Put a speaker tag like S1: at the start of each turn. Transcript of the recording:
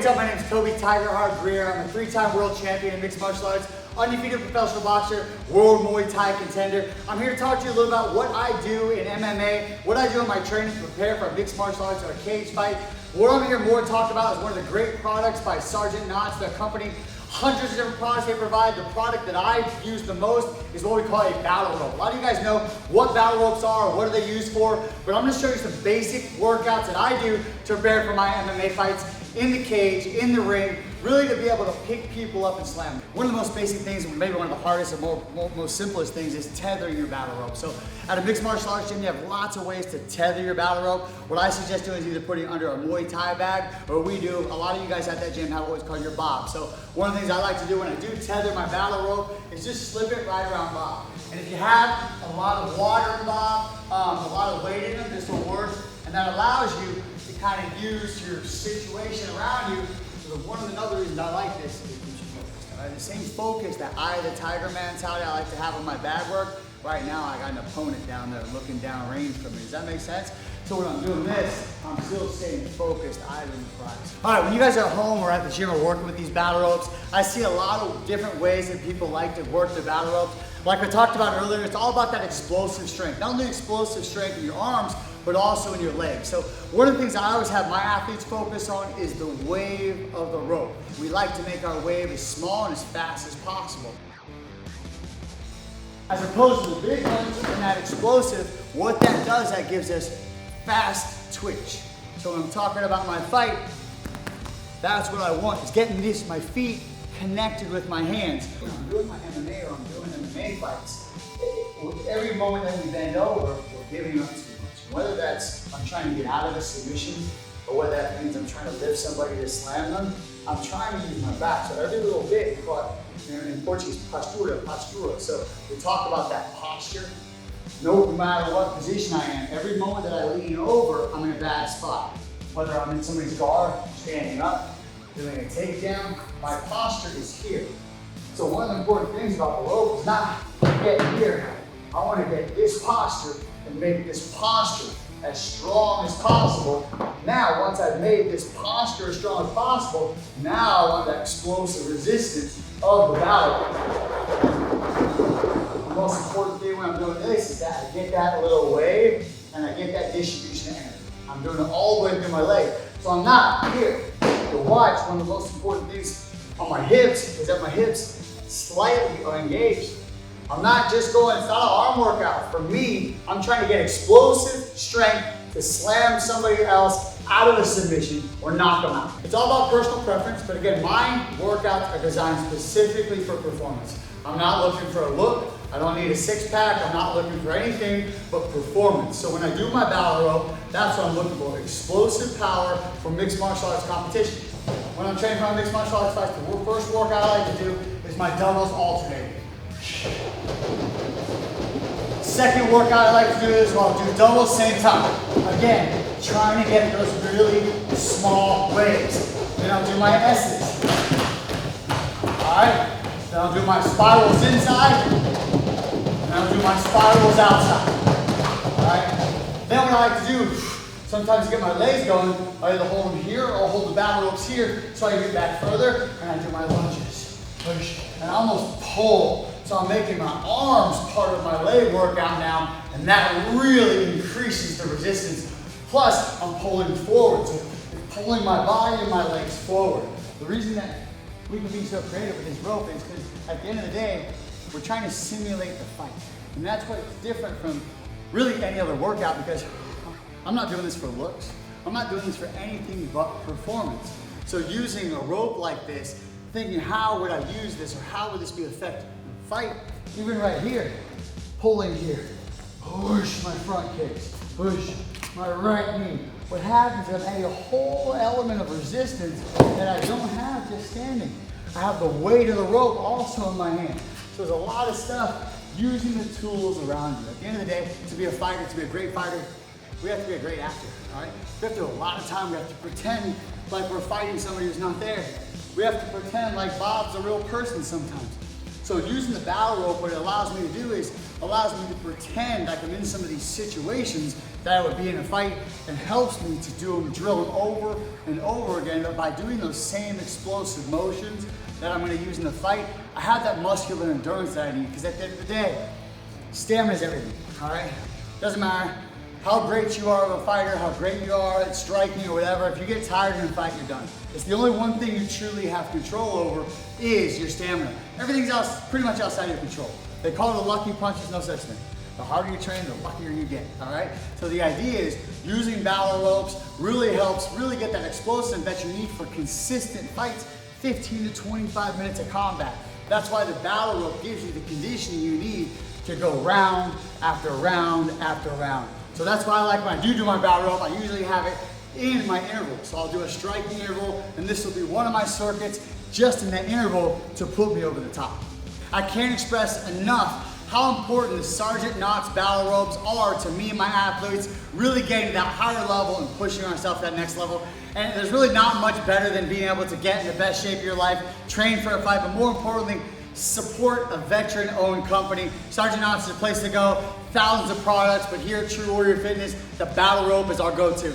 S1: what's up? My name is Toby Tigerheart Grear. I'm a 3-time world champion in mixed martial arts, undefeated professional boxer, world Muay Thai contender. I'm here to talk to you a little about what I do in MMA, what I do in my training to prepare for a mixed martial arts or a cage fight. What I'm here more to talk about is one of the great products by Sergeant Knotts, their company. Hundreds of different products they provide. The product that I use the most is what we call a battle rope. A lot of you guys know what battle ropes are, what are they used for, but I'm going to show you some basic workouts that I do to prepare for my MMA fights in the cage, in the ring, really to be able to pick people up and slam them. One of the most basic things, maybe one of the hardest and most simplest things, is tethering your battle rope. So at a mixed martial arts gym, you have lots of ways to tether your battle rope. What I suggest doing is either putting it under a Muay Thai bag, or we do, a lot of you guys at that gym have what's called your bob. So one of the things I like to do when I do tether my battle rope is just slip it right around bob. And if you have a lot of water in bob, a lot of weight in them, this will work. And that allows you to kind of use your situation around you. So one of the other reasons I like this is it keeps you focused. Right? The same focus that Eye of the Tiger mentality I like to have on my bag work. Right now I got an opponent down there looking down range from me. Does that make sense? So when I'm doing this, I'm still staying focused, eye on the prize. All right, when you guys are at home or at the gym or working with these battle ropes, I see a lot of different ways that people like to work their battle ropes. Like I talked about earlier, it's all about that explosive strength. Not only explosive strength in your arms, but also in your legs. So one of the things I always have my athletes focus on is the wave of the rope. We like to make our wave as small and as fast as possible. As opposed to the big ones and that explosive, what that does, that gives us fast twitch. So when I'm talking about my fight, that's what I want, is getting my feet connected with my hands. When I'm doing my MMA or I'm doing MMA fights, every moment that we bend over, we're giving up too much. Whether that's I'm trying to get out of a submission, or whether that means I'm trying to lift somebody to slam them, I'm trying to use my back. So every little bit, we call it, in Portuguese, postura. So we talk about that posture. No matter what position I am, every moment that I lean over, I'm in a bad spot. Whether I'm in somebody's guard, standing up, doing a takedown, my posture is here. So one of the important things about the rope is not getting here. I want to get this posture and make this posture as strong as possible. Now, once I've made this posture as strong as possible, now I want that explosive resistance of the battle. The most important thing when I'm doing this is that I get that little wave and I get that distribution of energy. I'm doing it all the way through my leg. So I'm not here to watch. One of the most important things on my hips is that my hips slightly are engaged. I'm not just going, it's not an arm workout. For me, I'm trying to get explosive strength to slam somebody else out of a submission or knock them out. It's all about personal preference, but again, my workouts are designed specifically for performance. I'm not looking for a look. I don't need a six-pack. I'm not looking for anything but performance. So when I do my battle rope, that's what I'm looking for, explosive power for mixed martial arts competition. When I'm training for my mixed martial arts fights, the first workout I like to do is my doubles alternating. Second workout I like to do is I'll do doubles same time. Again, trying to get those really small waves. Then I'll do my S's. Alright? Then I'll do my spirals inside. And I'll do my spirals outside. Alright? Then what I like to do, sometimes to get my legs going, I either hold them here or hold the battle ropes here so I can get back further, and I do my lunges. Push. And I almost pull. So I'm making my arms part of my leg workout now, and that really increases the resistance. Plus, I'm pulling forward, so pulling my body and my legs forward. The reason that we can be so creative with this rope is because at the end of the day, we're trying to simulate the fight. And that's what's different from really any other workout, because I'm not doing this for looks. I'm not doing this for anything but performance. So using a rope like this, thinking how would I use this or how would this be effective? Fight, even right here, pulling here, push my front kicks, push my right knee. What happens is I'm adding a whole element of resistance that I don't have just standing. I have the weight of the rope also in my hand. So there's a lot of stuff using the tools around you. At the end of the day, to be a fighter, to be a great fighter, we have to be a great actor, all right? We have to do a lot of time, we have to pretend like we're fighting somebody who's not there. We have to pretend like Bob's a real person sometimes. So using the battle rope, what it allows me to do is allows me to pretend like I'm in some of these situations that I would be in a fight, and helps me to drill them over and over again. But by doing those same explosive motions that I'm going to use in the fight, I have that muscular endurance that I need, because at the end of the day, stamina is everything, all right? Doesn't matter how great you are of a fighter, how great you are at striking or whatever. If you get tired in a fight, you're done. It's the only one thing you truly have control over is your stamina. Everything's else pretty much outside your control. They call it a lucky punch. There's no such thing. The harder you train, the luckier you get, all right? So the idea is using battle ropes really helps really get that explosive that you need for consistent fights, 15 to 25 minutes of combat. That's why the battle rope gives you the conditioning you need to go round after round after round. So that's why I like when I do my battle rope, I usually have it in my interval. So I'll do a striking interval, and this will be one of my circuits just in that interval to put me over the top. I can't express enough how important the Sergeant Knott's battle ropes are to me and my athletes, really getting to that higher level and pushing ourselves to that next level. And there's really not much better than being able to get in the best shape of your life, train for a fight, but more importantly, support a veteran-owned company. Sergeant Knott's is a place to go, thousands of products, but here at True Warrior Fitness, the battle rope is our go-to.